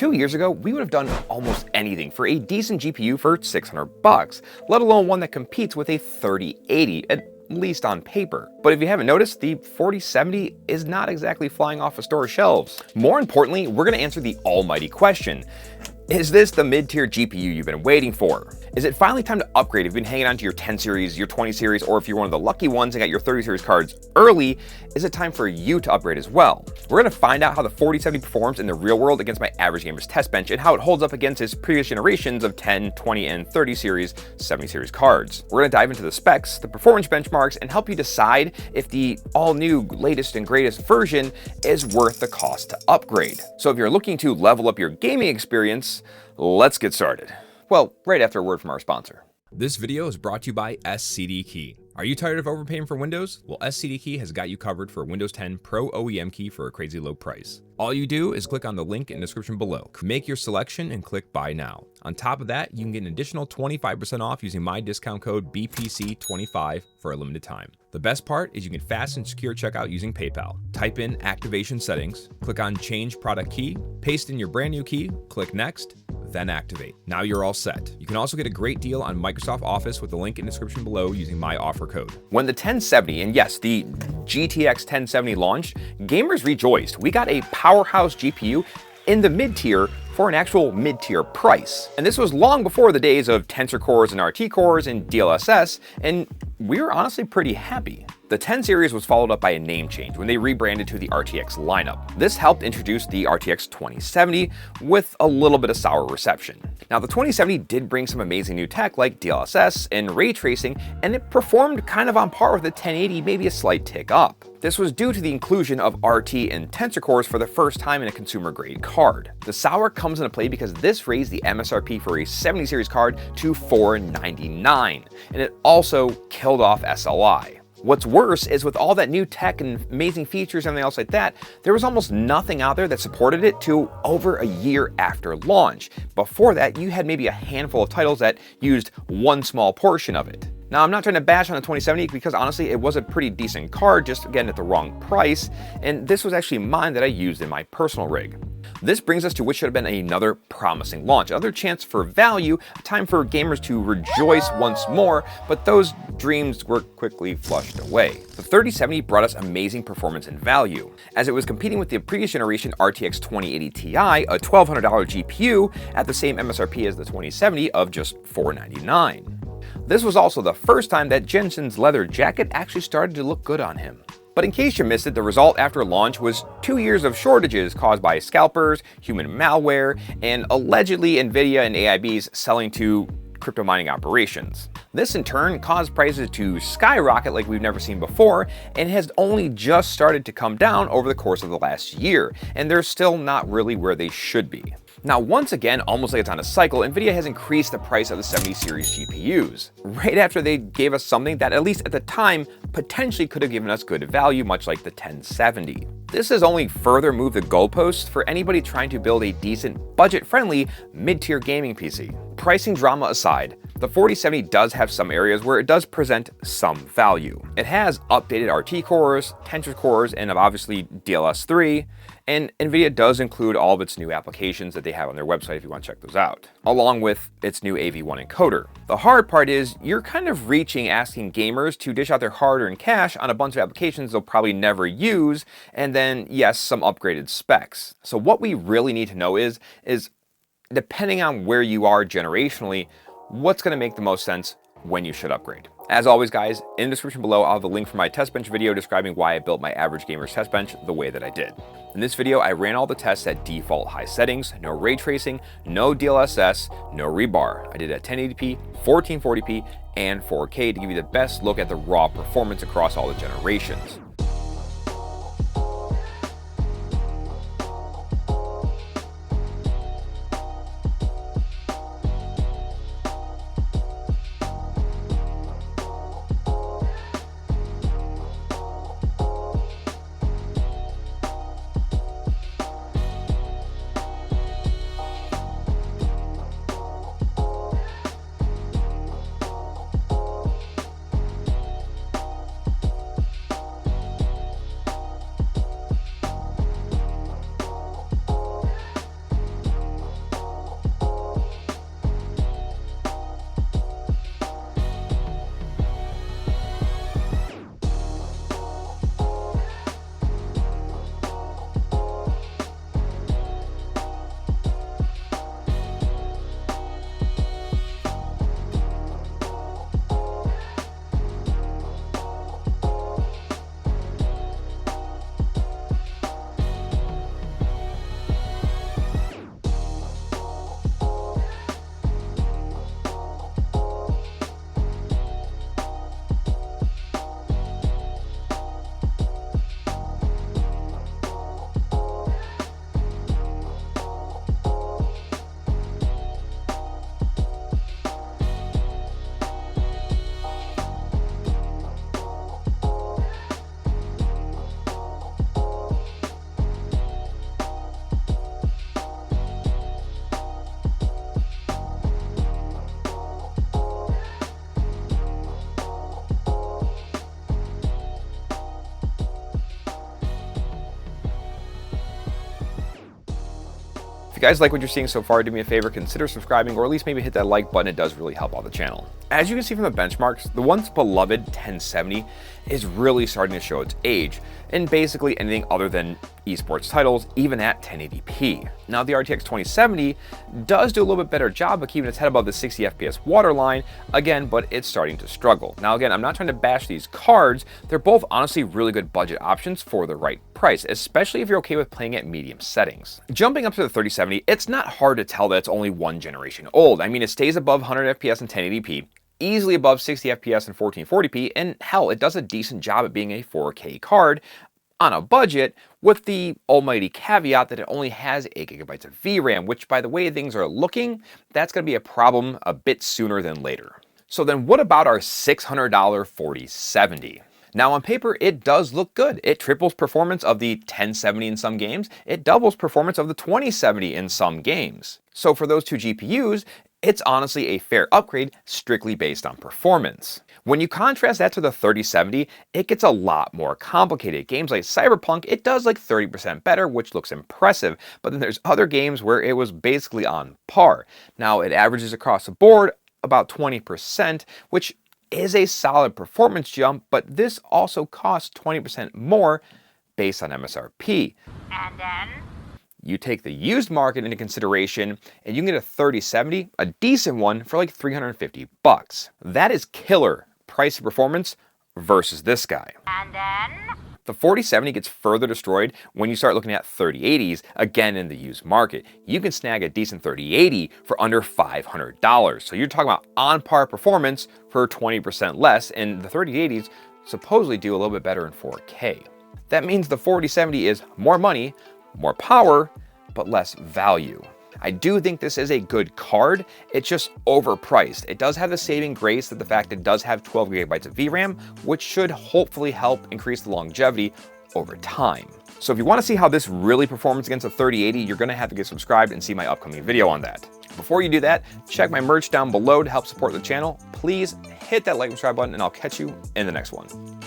2 years ago, we would have done almost anything for a decent GPU for $600, let alone one that competes with a 3080, at least on paper. But if you haven't noticed, the 4070 is not exactly flying off of store shelves. More importantly, we're going to answer the almighty question. Is this the mid-tier GPU you've been waiting for? Is it finally time to upgrade if you've been hanging on to your 10 series, your 20 series, or if you're one of the lucky ones and got your 30 series cards early, is it time for you to upgrade as well? We're going to find out how the 4070 performs in the real world against my average gamer's test bench and how it holds up against its previous generations of 10, 20, and 30 series, 70 series cards. We're going to dive into the specs, the performance benchmarks, and help you decide if the all-new, latest, and greatest version is worth the cost to upgrade. So if you're looking to level up your gaming experience, let's get started. Well, right after a word from our sponsor. This video is brought to you by SCD Key. Are you tired of overpaying for Windows? Well, SCD Key has got you covered for a Windows 10 Pro OEM key for a crazy low price. All you do is click on the link in the description below. Make your selection and click buy now. On top of that, you can get an additional 25% off using my discount code BPC25 for a limited time. The best part is you can fast and secure checkout using PayPal. Type in activation settings, click on change product key, paste in your brand new key, click next, then activate. Now you're all set. You can also get a great deal on Microsoft Office with the link in the description below using my offer code. When the 1070, and yes, the GTX 1070 launched, gamers rejoiced. We got a powerhouse GPU in the mid-tier for an actual mid-tier price. And this was long before the days of Tensor cores and RT cores and DLSS, and we were honestly pretty happy. The 10 series was followed up by a name change when they rebranded to the RTX lineup. This helped introduce the RTX 2070 with a little bit of sour reception. Now the 2070 did bring some amazing new tech like DLSS and ray tracing, and it performed kind of on par with the 1080, maybe a slight tick up. This was due to the inclusion of RT and Tensor cores for the first time in a consumer-grade card. The sour comes into play because this raised the MSRP for a 70 series card to $499, and it also killed off SLI. What's worse is with all that new tech and amazing features and everything else like that, there was almost nothing out there that supported it till over a year after launch. Before that, you had maybe a handful of titles that used one small portion of it. Now, I'm not trying to bash on the 2070 because honestly, it was a pretty decent card, just again at the wrong price, and this was actually mine that I used in my personal rig. This brings us to what should have been another promising launch, another chance for value, a time for gamers to rejoice once more, but those dreams were quickly flushed away. The 3070 brought us amazing performance and value, as it was competing with the previous generation RTX 2080 Ti, a $1,200 GPU, at the same MSRP as the 2070 of just $499. This was also the first time that Jensen's leather jacket actually started to look good on him. But in case you missed it, the result after launch was 2 years of shortages caused by scalpers, human malware, and allegedly Nvidia and AIBs selling to crypto mining operations. This in turn caused prices to skyrocket like we've never seen before, and has only just started to come down over the course of the last year, and they're still not really where they should be. Now, once again, almost like it's on a cycle, Nvidia has increased the price of the 70 series GPUs, right after they gave us something that, at least at the time, potentially could have given us good value, much like the 1070. This has only further moved the goalposts for anybody trying to build a decent, budget-friendly, mid-tier gaming PC. Pricing drama aside, the 4070 does have some areas where it does present some value. It has updated RT cores, Tensor cores, and obviously DLS3, and Nvidia does include all of its new applications that they have on their website if you want to check those out, along with its new AV1 encoder. The hard part is you're kind of reaching asking gamers to dish out their hard-earned cash on a bunch of applications they'll probably never use, and then, yes, some upgraded specs. So what we really need to know is depending on where you are generationally, what's going to make the most sense when you should upgrade. As always, guys, in the description below, I'll have a link for my test bench video describing why I built my average gamer's test bench the way that I did. In this video, I ran all the tests at default high settings, no ray tracing, no DLSS, no rebar. I did it at 1080p, 1440p, and 4K to give you the best look at the raw performance across all the generations. you guys like what you're seeing so far, do me a favor, consider subscribing, or at least maybe hit that like button. It does really help out the channel. As you can see from the benchmarks, the once beloved 1070 is really starting to show its age in basically anything other than esports titles, even at 1080p. Now the RTX 2070 does do a little bit better job of keeping its head above the 60 FPS waterline again, but it's starting to struggle. Now again, I'm not trying to bash these cards. They're both honestly really good budget options for the right price, especially if you're okay with playing at medium settings. Jumping up to the 3070, it's not hard to tell that it's only one generation old. I mean, it stays above 100 FPS in 1080p, easily above 60 FPS in 1440p, and hell, it does a decent job at being a 4K card on a budget, with the almighty caveat that it only has 8 GB of VRAM, which by the way things are looking, that's going to be a problem a bit sooner than later. So then what about our $600 4070? Now on paper, it does look good. It triples performance of the 1070 in some games. It doubles performance of the 2070 in some games. So for those two GPUs, it's honestly a fair upgrade strictly based on performance. When you contrast that to the 3070, it gets a lot more complicated. Games like Cyberpunk, it does like 30% better, which looks impressive, but then there's other games where it was basically on par. Now it averages across the board about 20%, which is a solid performance jump, but this also costs 20% more based on MSRP. And then you take the used market into consideration and you can get a 3070, a decent one, for like 350 bucks. That is killer price to performance versus this guy. And then the 4070 gets further destroyed when you start looking at 3080s, again in the used market. You can snag a decent 3080 for under $500. So you're talking about on par performance for 20% less, and the 3080s supposedly do a little bit better in 4K. That means the 4070 is more money, more power, but less value. I do think this is a good card. It's just overpriced. It does have the saving grace that the fact it does have 12 GB of VRAM, which should hopefully help increase the longevity over time. So if you want to see how this really performs against a 3080, you're going to have to get subscribed and see my upcoming video on that. Before you do that, check my merch down below to help support the channel. Please hit that like and subscribe button, and I'll catch you in the next one.